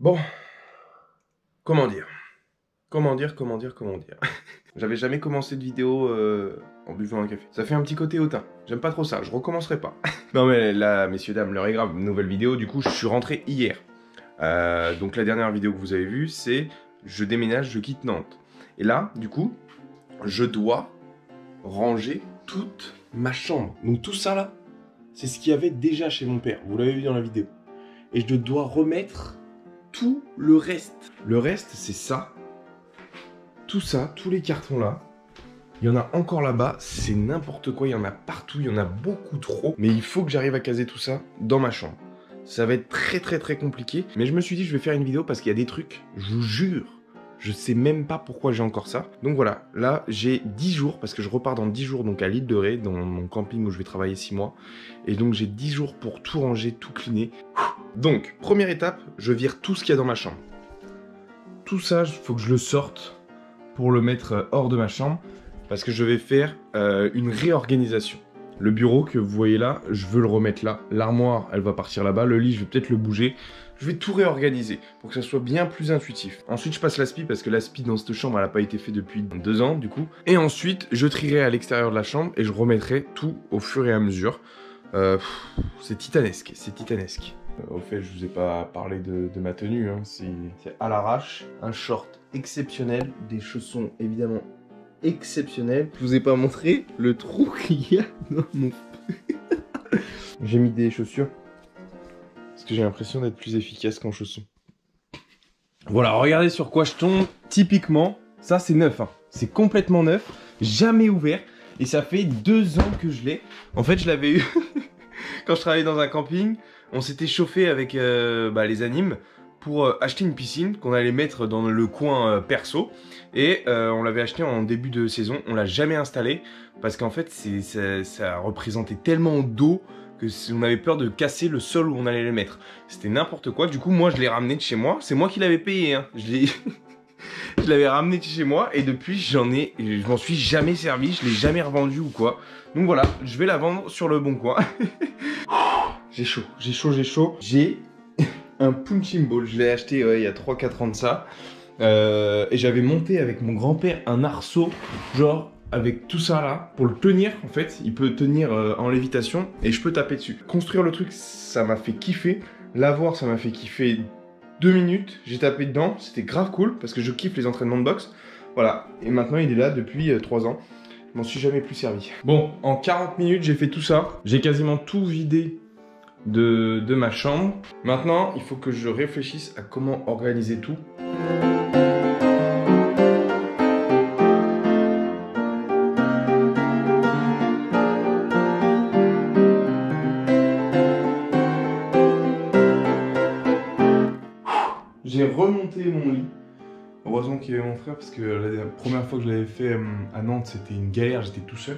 Bon, comment dire? Comment dire? J'avais jamais commencé de vidéo en buvant un café. Ça fait un petit côté hautain. J'aime pas trop ça, je recommencerai pas. Non mais là, messieurs, dames, l'heure est grave, nouvelle vidéo. Du coup, je suis rentré hier. Donc la dernière vidéo que vous avez vue, c'est je déménage, je quitte Nantes. Et là, du coup, je dois ranger toute ma chambre. Donc tout ça là, c'est ce qu'il y avait déjà chez mon père. Vous l'avez vu dans la vidéo. Et je dois remettre tout le reste. Le reste, c'est ça. Tout ça, tous les cartons là. Il y en a encore là-bas, c'est n'importe quoi, il y en a partout, il y en a beaucoup trop. Mais il faut que j'arrive à caser tout ça dans ma chambre. Ça va être très compliqué. Mais je me suis dit, je vais faire une vidéo parce qu'il y a des trucs, je vous jure, je sais même pas pourquoi j'ai encore ça. Donc voilà, là j'ai 10 jours, parce que je repars dans 10 jours donc à l'île de Ré, dans mon camping où je vais travailler 6 mois. Et donc j'ai 10 jours pour tout ranger, tout cleaner. Donc, première étape, je vire tout ce qu'il y a dans ma chambre. Tout ça, il faut que je le sorte pour le mettre hors de ma chambre, parce que je vais faire une réorganisation. Le bureau que vous voyez là, je veux le remettre là. L'armoire, elle va partir là-bas. Le lit, je vais peut-être le bouger. Je vais tout réorganiser pour que ça soit bien plus intuitif. Ensuite, je passe l'aspi parce que l'aspi dans cette chambre, elle n'a pas été fait depuis 2 ans, du coup. Et ensuite, je trierai à l'extérieur de la chambre et je remettrai tout au fur et à mesure. C'est titanesque, c'est titanesque. Au fait, je vous ai pas parlé de ma tenue, hein. C'est à l'arrache. Un short exceptionnel, des chaussons évidemment exceptionnels. Je vous ai pas montré le trou qu'il y a dans mon... J'ai mis des chaussures parce que j'ai l'impression d'être plus efficace qu'en chaussons. Voilà, regardez sur quoi je tombe. Typiquement, ça c'est neuf, hein. C'est complètement neuf, jamais ouvert. Et ça fait 2 ans que je l'ai. En fait, je l'avais eu quand je travaillais dans un camping. On s'était chauffé avec les animes pour acheter une piscine qu'on allait mettre dans le coin perso. Et on l'avait acheté en début de saison. On l'a jamais installé parce qu'en fait, ça représentait tellement d'eau que on avait peur de casser le sol où on allait les mettre. C'était n'importe quoi. Du coup, moi, je l'ai ramené de chez moi. C'est moi qui l'avais payé, hein. Je l'avais ramené de chez moi et depuis, je m'en suis jamais servi. Je l'ai jamais revendu ou quoi. Donc voilà, je vais la vendre sur le bon coin. J'ai chaud. J'ai un punching ball. Je l'ai acheté il y a 3-4 ans de ça. Et j'avais monté avec mon grand-père un arceau, genre avec tout ça là, pour le tenir en fait. Il peut tenir en lévitation et je peux taper dessus. Construire le truc, ça m'a fait kiffer. L'avoir, ça m'a fait kiffer 2 minutes. J'ai tapé dedans, c'était grave cool parce que je kiffe les entraînements de boxe. Voilà, et maintenant il est là depuis 3 ans. Je m'en suis jamais plus servi. Bon, en 40 minutes, j'ai fait tout ça. J'ai quasiment tout vidé de ma chambre. Maintenant, il faut que je réfléchisse à comment organiser tout. J'ai remonté mon lit. Heureusement qu'il y avait mon frère parce que la première fois que je l'avais fait à Nantes, c'était une galère, j'étais tout seul.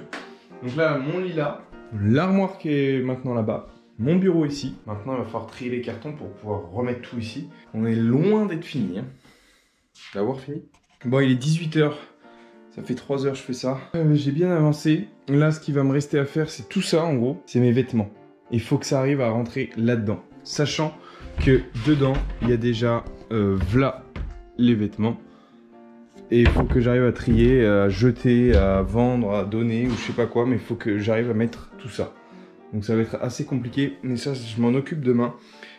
Donc là, mon lit là, l'armoire qui est maintenant là-bas. Mon bureau ici. Maintenant, il va falloir trier les cartons pour pouvoir remettre tout ici. On est loin d'être fini. Hein. D'avoir fini. Bon, il est 18 h. Ça fait 3 heures que je fais ça. J'ai bien avancé. Là, ce qui va me rester à faire, c'est tout ça, en gros. C'est mes vêtements. Il faut que ça arrive à rentrer là-dedans. Sachant que dedans, il y a déjà v'là les vêtements. Et il faut que j'arrive à trier, à jeter, à vendre, à donner, ou je sais pas quoi. Mais il faut que j'arrive à mettre tout ça. Donc ça va être assez compliqué, mais ça je m'en occupe demain.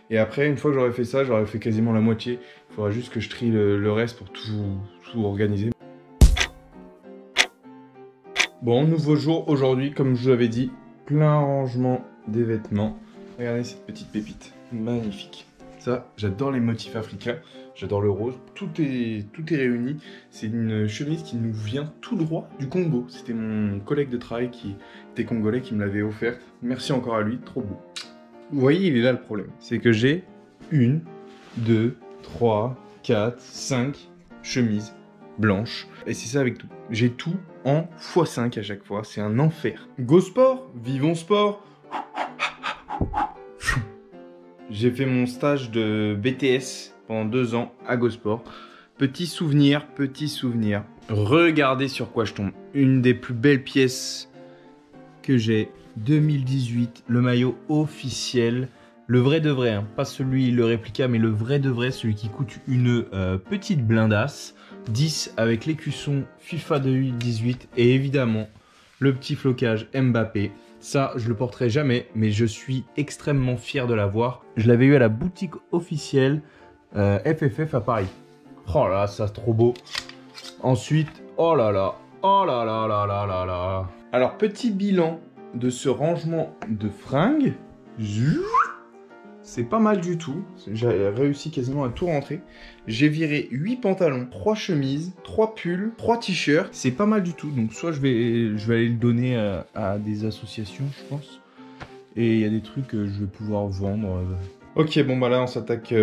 Et après, une fois que j'aurai fait ça, j'aurai fait quasiment la moitié. Il faudra juste que je trie le reste pour tout organiser. Bon, nouveau jour aujourd'hui, comme je vous l'avais dit, plein rangement des vêtements. Regardez cette petite pépite, magnifique. Ça, j'adore les motifs africains, j'adore le rose, tout est réuni. C'est une chemise qui nous vient tout droit du Congo. C'était mon collègue de travail qui était congolais qui me l'avait offerte. Merci encore à lui, trop beau. Vous voyez, il est là le problème. C'est que j'ai 1, 2, 3, 4, 5 chemises blanches. Et c'est ça avec tout. J'ai tout en x5 à chaque fois, c'est un enfer. Go sport, vivons sport. J'ai fait mon stage de BTS pendant 2 ans à GoSport. Petit souvenir. Regardez sur quoi je tombe. Une des plus belles pièces que j'ai. 2018, le maillot officiel Le vrai de vrai, hein, pas celui, le réplica, mais le vrai de vrai, celui qui coûte une petite blindasse. 10 avec l'écusson FIFA 2018 et évidemment le petit flocage Mbappé. Ça, je le porterai jamais, mais je suis extrêmement fier de l'avoir. Je l'avais eu à la boutique officielle FFF à Paris. Oh là, ça c'est trop beau. Ensuite, oh là là, oh là là là là là là. Alors, petit bilan de ce rangement de fringues. C'est pas mal du tout. J'ai réussi quasiment à tout rentrer. J'ai viré 8 pantalons, 3 chemises, 3 pulls, 3 t-shirts. C'est pas mal du tout. Donc soit je vais aller le donner à des associations, je pense. Et il y a des trucs que je vais pouvoir vendre. Ok, bon bah là on s'attaque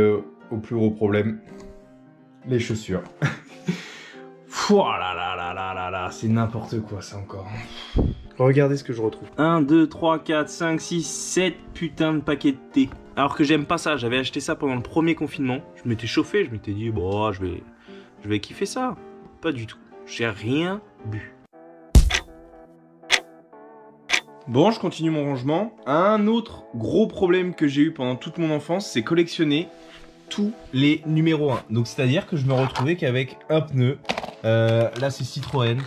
au plus gros problème. Les chaussures. Oh là là là là là là, c'est n'importe quoi ça encore. Regardez ce que je retrouve. 1, 2, 3, 4, 5, 6, 7 putains de paquets de thé. Alors que j'aime pas ça, j'avais acheté ça pendant le premier confinement. Je m'étais chauffé, je m'étais dit, bon, je vais kiffer ça. Pas du tout. J'ai rien bu. Bon, je continue mon rangement. Un autre gros problème que j'ai eu pendant toute mon enfance, c'est collectionner tous les numéros 1. Donc c'est-à-dire que je me retrouvais qu'avec un pneu. Là c'est Citroën.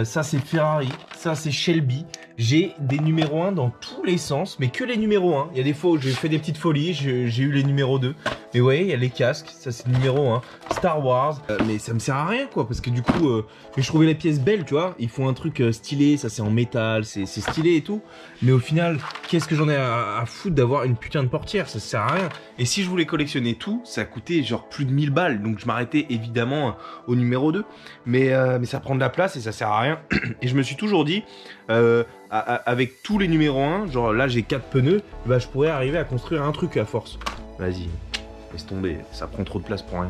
Ça c'est Ferrari, ça c'est Shelby. J'ai des numéros 1 dans tous les sens, mais que les numéros 1. Il y a des fois où j'ai fait des petites folies, j'ai eu les numéros 2. Mais vous voyez, il y a les casques, ça c'est le numéro 1. Star Wars, mais ça me sert à rien quoi, parce que du coup, mais je trouvais les pièces belles, tu vois. Ils font un truc stylé, ça c'est en métal, c'est stylé et tout. Mais au final, qu'est-ce que j'en ai à foutre d'avoir une putain de portière, ça sert à rien. Et si je voulais collectionner tout, ça coûtait genre plus de 1000 balles. Donc je m'arrêtais évidemment au numéro 2. Mais ça prend de la place et ça sert à rien. Et je me suis toujours dit, avec tous les numéros 1, genre là j'ai 4 pneus, bah je pourrais arriver à construire un truc à force. Vas-y, laisse tomber, ça prend trop de place pour rien.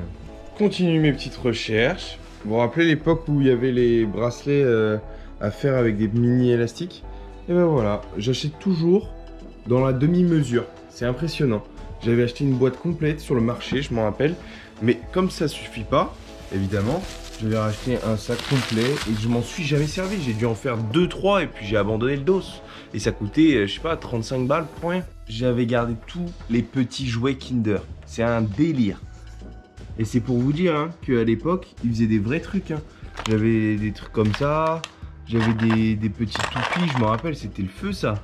Continue mes petites recherches. Vous vous rappelez l'époque où il y avait les bracelets à faire avec des mini élastiques? Et ben voilà, j'achète toujours dans la demi-mesure. C'est impressionnant. J'avais acheté une boîte complète sur le marché, je m'en rappelle. Mais comme ça suffit pas, évidemment, je vais racheter un sac complet et je m'en suis jamais servi. J'ai dû en faire 2-3 et puis j'ai abandonné le dos. Et ça coûtait, je sais pas, 35 balles pour rien. J'avais gardé tous les petits jouets Kinder. C'est un délire. Et c'est pour vous dire hein, qu'à l'époque, ils faisaient des vrais trucs. Hein. J'avais des trucs comme ça. J'avais des petits toupies, je me rappelle, c'était le feu ça.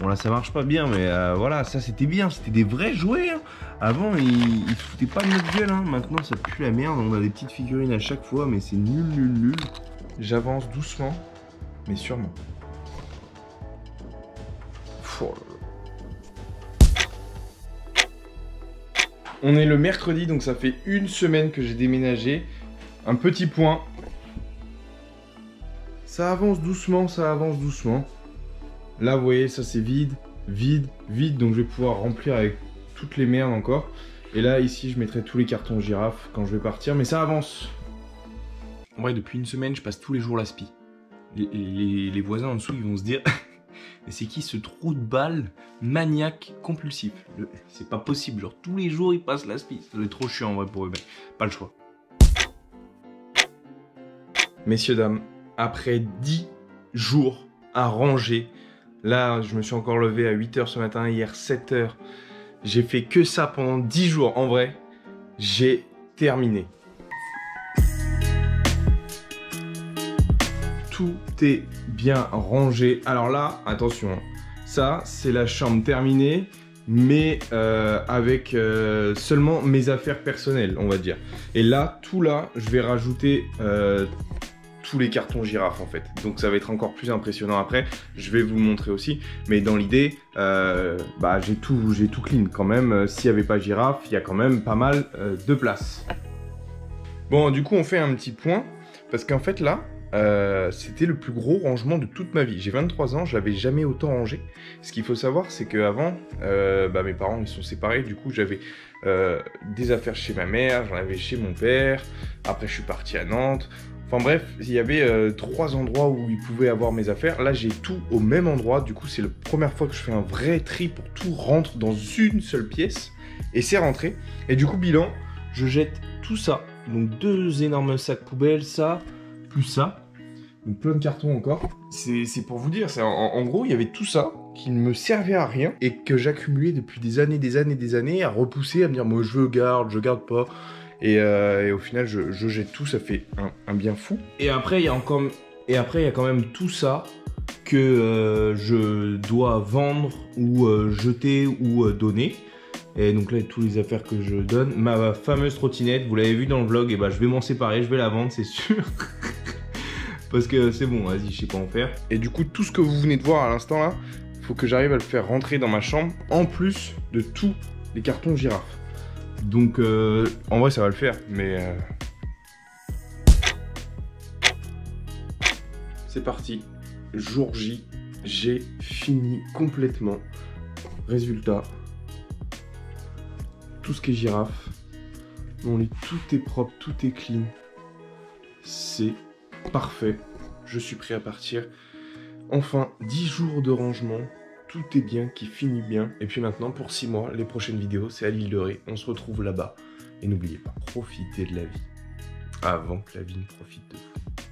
Bon là ça marche pas bien mais voilà, ça c'était bien, c'était des vrais jouets. Hein. Avant ils se foutaient pas de notre gueule, hein. Maintenant ça pue la merde, on a des petites figurines à chaque fois mais c'est nul nul nul. J'avance doucement mais sûrement. Oh là là. On est le mercredi donc ça fait une semaine que j'ai déménagé. Un petit point. Ça avance doucement, ça avance doucement. Là, vous voyez, ça c'est vide, vide, vide. Donc je vais pouvoir remplir avec toutes les merdes encore. Et là, ici, je mettrai tous les cartons girafes quand je vais partir. Mais ça avance. En vrai, depuis une semaine, je passe tous les jours l'aspi. Les voisins en dessous, ils vont se dire... Mais c'est qui ce trou de balle maniaque compulsif? C'est pas possible. Genre, tous les jours, ils passent l'aspi. Ça doit être trop chiant en vrai pour eux. Mais pas le choix. Messieurs, dames, après 10 jours à ranger... Là, je me suis encore levé à 8 h ce matin, hier 7 h. J'ai fait que ça pendant 10 jours. En vrai, j'ai terminé. Tout est bien rangé. Alors là, attention, ça, c'est la chambre terminée, mais avec seulement mes affaires personnelles, on va dire. Et là, tout là, je vais rajouter... tous les cartons girafes en fait, donc ça va être encore plus impressionnant après, je vais vous le montrer aussi, mais dans l'idée, bah, j'ai tout clean quand même, s'il n'y avait pas girafe, il y a quand même pas mal de place. Bon, du coup on fait un petit point, parce qu'en fait là, c'était le plus gros rangement de toute ma vie. J'ai 23 ans, je n'avais jamais autant rangé. Ce qu'il faut savoir, c'est qu'avant, bah, mes parents ils sont séparés, du coup j'avais des affaires chez ma mère, j'en avais chez mon père, après je suis parti à Nantes. Enfin bref, il y avait 3 endroits où ils pouvaient avoir mes affaires. Là, j'ai tout au même endroit. Du coup, c'est la première fois que je fais un vrai tri pour tout rentre dans une seule pièce. Et c'est rentré. Et du coup, bilan, je jette tout ça. Donc 2 énormes sacs poubelles, ça, plus ça. Donc plein de cartons encore. C'est pour vous dire, en gros, il y avait tout ça. qui ne me servait à rien et que j'accumulais depuis des années à repousser, à me dire moi je garde pas. Et au final je jette tout, ça fait un bien fou. Et après il y a quand même tout ça que je dois vendre ou jeter ou donner. Et donc là, toutes les affaires que je donne. Ma fameuse trottinette, vous l'avez vu dans le vlog, et bah je vais m'en séparer, je vais la vendre, c'est sûr. Parce que c'est bon, vas-y, je sais pas en faire. Et du coup, tout ce que vous venez de voir à l'instant là, faut que j'arrive à le faire rentrer dans ma chambre, en plus de tous les cartons girafes. Donc en vrai, ça va le faire, mais... C'est parti. Jour J, j'ai fini complètement. Résultat... Tout ce qui est girafe, mon lit, tout est propre, tout est clean. C'est parfait. Je suis prêt à partir. Enfin, 10 jours de rangement. Tout est bien, qui finit bien. Et puis maintenant, pour 6 mois, les prochaines vidéos, c'est à l'île de Ré. On se retrouve là-bas. Et n'oubliez pas, profitez de la vie. Avant que la vie ne profite de vous.